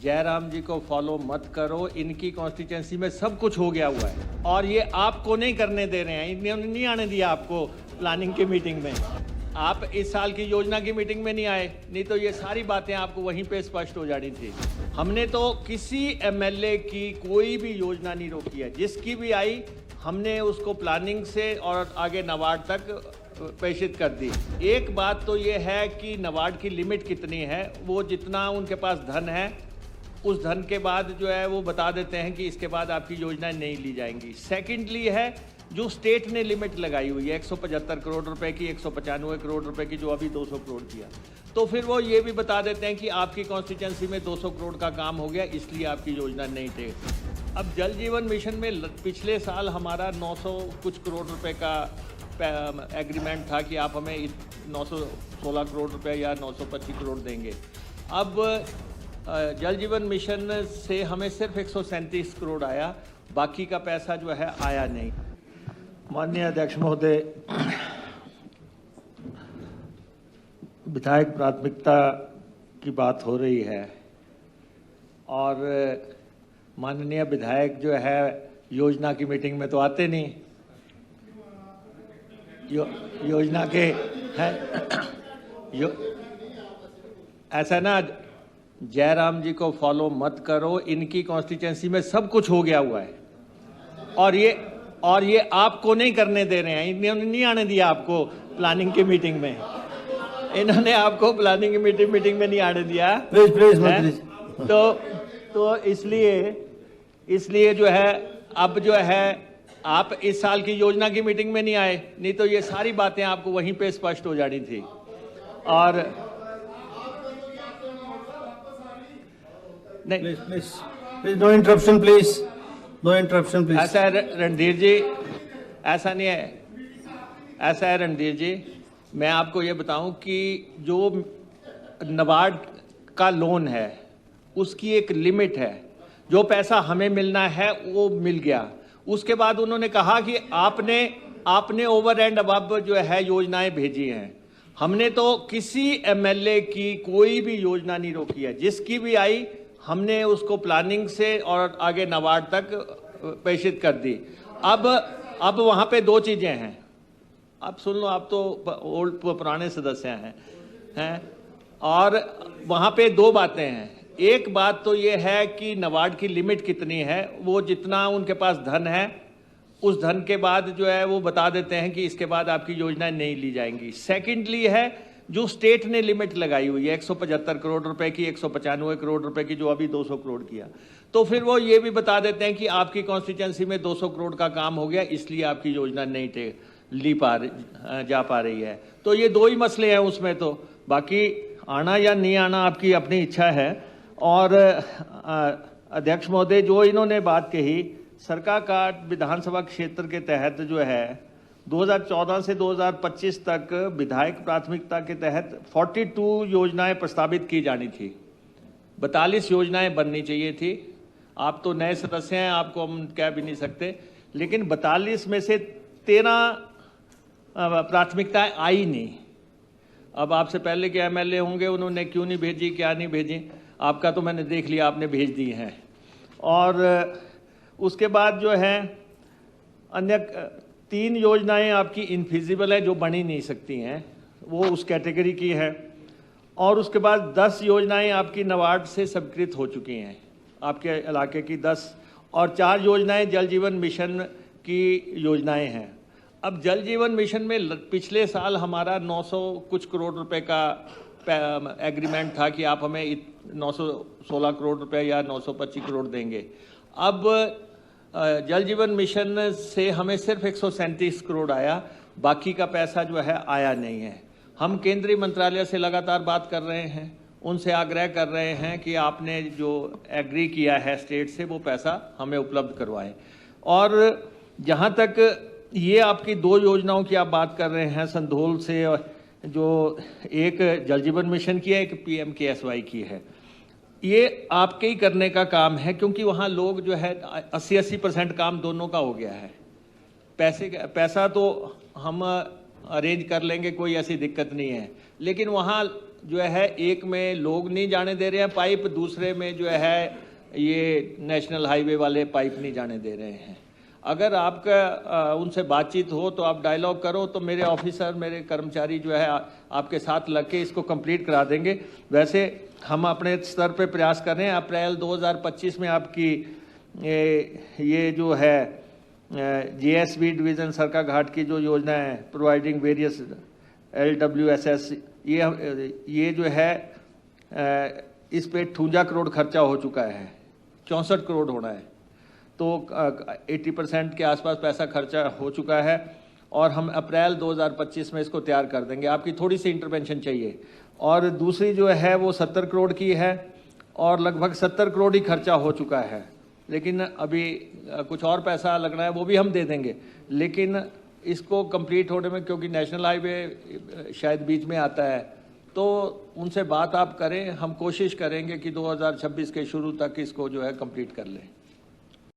जयराम जी को फॉलो मत करो, इनकी कॉन्स्टिट्यूंसी में सब कुछ हो गया हुआ है और ये आपको नहीं करने दे रहे हैं। इन्होंने नहीं आने दिया आपको प्लानिंग की मीटिंग में। आप इस साल की योजना की मीटिंग में नहीं आए, नहीं तो ये सारी बातें आपको वहीं पे स्पष्ट हो जानी थी। हमने तो किसी एमएलए की कोई भी योजना नहीं रोकी है, जिसकी भी आई हमने उसको प्लानिंग से और आगे नाबार्ड तक प्रेषित कर दी। एक बात तो ये है कि नाबार्ड की लिमिट कितनी है, वो जितना उनके पास धन है उस धन के बाद जो है वो बता देते हैं कि इसके बाद आपकी योजनाएं नहीं ली जाएंगी। सेकेंडली है जो स्टेट ने लिमिट लगाई हुई है 175 करोड़ रुपए की, 195 करोड़ रुपए की, जो अभी 200 करोड़ किया, तो फिर वो ये भी बता देते हैं कि आपकी कॉन्स्टिट्यूंसी में 200 करोड़ का काम हो गया, इसलिए आपकी योजना नहीं थे। अब जल जीवन मिशन में पिछले साल हमारा 900 कुछ करोड़ रुपए का एग्रीमेंट था कि आप हमें 916 करोड़ रुपए या 925 करोड़ देंगे। अब जल जीवन मिशन से हमें सिर्फ 137 करोड़ आया, बाकी का पैसा जो है आया नहीं। माननीय अध्यक्ष महोदय, विधायक प्राथमिकता की बात हो रही है और माननीय विधायक जो है योजना की मीटिंग में तो आते नहीं। योजना के है ऐसा ना, जयराम जी को फॉलो मत करो, इनकी कॉन्स्टिट्यूंसी में सब कुछ हो गया हुआ है और ये आपको नहीं करने दे रहे हैं। इन्होंने नहीं आने दिया आपको प्लानिंग की मीटिंग में, इन्होंने आपको प्लानिंग की मीटिंग में नहीं आने दिया। प्लीज तो इसलिए जो है अब जो है आप इस साल की योजना की मीटिंग में नहीं आए, नहीं तो ये सारी बातें आपको वहीं पे स्पष्ट हो जानी थी। और नहीं, please no interruption, please no interruption, please. ऐसा है रणधीर जी, ऐसा नहीं है, ऐसा है रणधीर जी, मैं आपको ये बताऊं कि जो नाबार्ड का लोन है उसकी एक लिमिट है, जो पैसा हमें मिलना है वो मिल गया। उसके बाद उन्होंने कहा कि आपने ओवर एंड अबव जो है योजनाएं भेजी हैं। हमने तो किसी एमएलए की कोई भी योजना नहीं रोकी है, जिसकी भी आई हमने उसको प्लानिंग से और आगे नाबार्ड तक प्रेषित कर दी। अब वहां पे दो चीजें हैं, आप सुन लो, आप तो पुराने सदस्य हैं और वहां पे दो बातें हैं। एक बात तो ये है कि नाबार्ड की लिमिट कितनी है, वो जितना उनके पास धन है उस धन के बाद जो है वो बता देते हैं कि इसके बाद आपकी योजनाएं नहीं ली जाएंगी। सेकेंडली है जो स्टेट ने लिमिट लगाई हुई है 175 करोड़ रुपए की, 195 करोड़ रुपए की, जो अभी 200 करोड़ किया, तो फिर वो ये भी बता देते हैं कि आपकी कॉन्स्टिट्यूंसी में 200 करोड़ का काम हो गया, इसलिए आपकी योजना नहीं जा पा रही है। तो ये दो ही मसले हैं उसमें, तो बाकी आना या नहीं आना आपकी अपनी इच्छा है। और अध्यक्ष महोदय, जो इन्होंने बात कही, सरका घाट विधानसभा क्षेत्र के तहत जो है 2014 से 2025 तक विधायक प्राथमिकता के तहत 42 योजनाएं प्रस्तावित की जानी थी, 42 योजनाएं बननी चाहिए थी। आप तो नए सदस्य हैं, आपको हम कह भी नहीं सकते, लेकिन 42 में से 13 प्राथमिकताएं आई नहीं। अब आपसे पहले के एमएलए होंगे, उन्होंने क्यों नहीं भेजी, क्या नहीं भेजी, आपका तो मैंने देख लिया, आपने भेज दी हैं। और उसके बाद जो है अन्य 3 योजनाएं आपकी इनफिजिबल है, जो बनी नहीं सकती हैं, वो उस कैटेगरी की है। और उसके बाद 10 योजनाएं आपकी नाबार्ड से स्वीकृत हो चुकी हैं, आपके इलाके की 10, और 4 योजनाएं जल जीवन मिशन की योजनाएं हैं। अब जल जीवन मिशन में पिछले साल हमारा 900 कुछ करोड़ रुपए का एग्रीमेंट था कि आप हमें 916 करोड़ रुपए या 925 करोड़ देंगे। अब जल जीवन मिशन से हमें सिर्फ 137 करोड़ आया, बाकी का पैसा जो है आया नहीं है। हम केंद्रीय मंत्रालय से लगातार बात कर रहे हैं, उनसे आग्रह कर रहे हैं कि आपने जो एग्री किया है स्टेट से वो पैसा हमें उपलब्ध करवाएं। और जहां तक ये आपकी 2 योजनाओं की आप बात कर रहे हैं, संधोल से जो एक जल जीवन मिशन की है, एक PMKSY की है, ये आपके ही करने का काम है, क्योंकि वहाँ लोग जो है 80% काम दोनों का हो गया है। पैसा तो हम अरेंज कर लेंगे, कोई ऐसी दिक्कत नहीं है, लेकिन वहाँ जो है एक में लोग नहीं जाने दे रहे हैं पाइप, दूसरे में जो है ये नेशनल हाईवे वाले पाइप नहीं जाने दे रहे हैं। अगर आपका उनसे बातचीत हो तो आप डायलॉग करो, तो मेरे ऑफिसर, मेरे कर्मचारी जो है आपके साथ लग के इसको कंप्लीट करा देंगे। वैसे हम अपने स्तर पे प्रयास कर रहे हैं। अप्रैल 2025 में आपकी ये जो है जीएसबी डिवीज़न सरका घाट की जो योजना है, प्रोवाइडिंग वेरियस LWSS, ये जो है इस पे 58 करोड़ खर्चा हो चुका है, 64 करोड़ होना है, तो 80% के आसपास पैसा खर्चा हो चुका है और हम अप्रैल 2025 में इसको तैयार कर देंगे। आपकी थोड़ी सी इंटरवेंशन चाहिए। और दूसरी जो है वो 70 करोड़ की है और लगभग 70 करोड़ ही खर्चा हो चुका है, लेकिन अभी कुछ और पैसा लगना है, वो भी हम दे देंगे। लेकिन इसको कंप्लीट होने में, क्योंकि नेशनल हाईवे शायद बीच में आता है, तो उनसे बात आप करें, हम कोशिश करेंगे कि 2026 के शुरू तक इसको जो है कंप्लीट कर लें।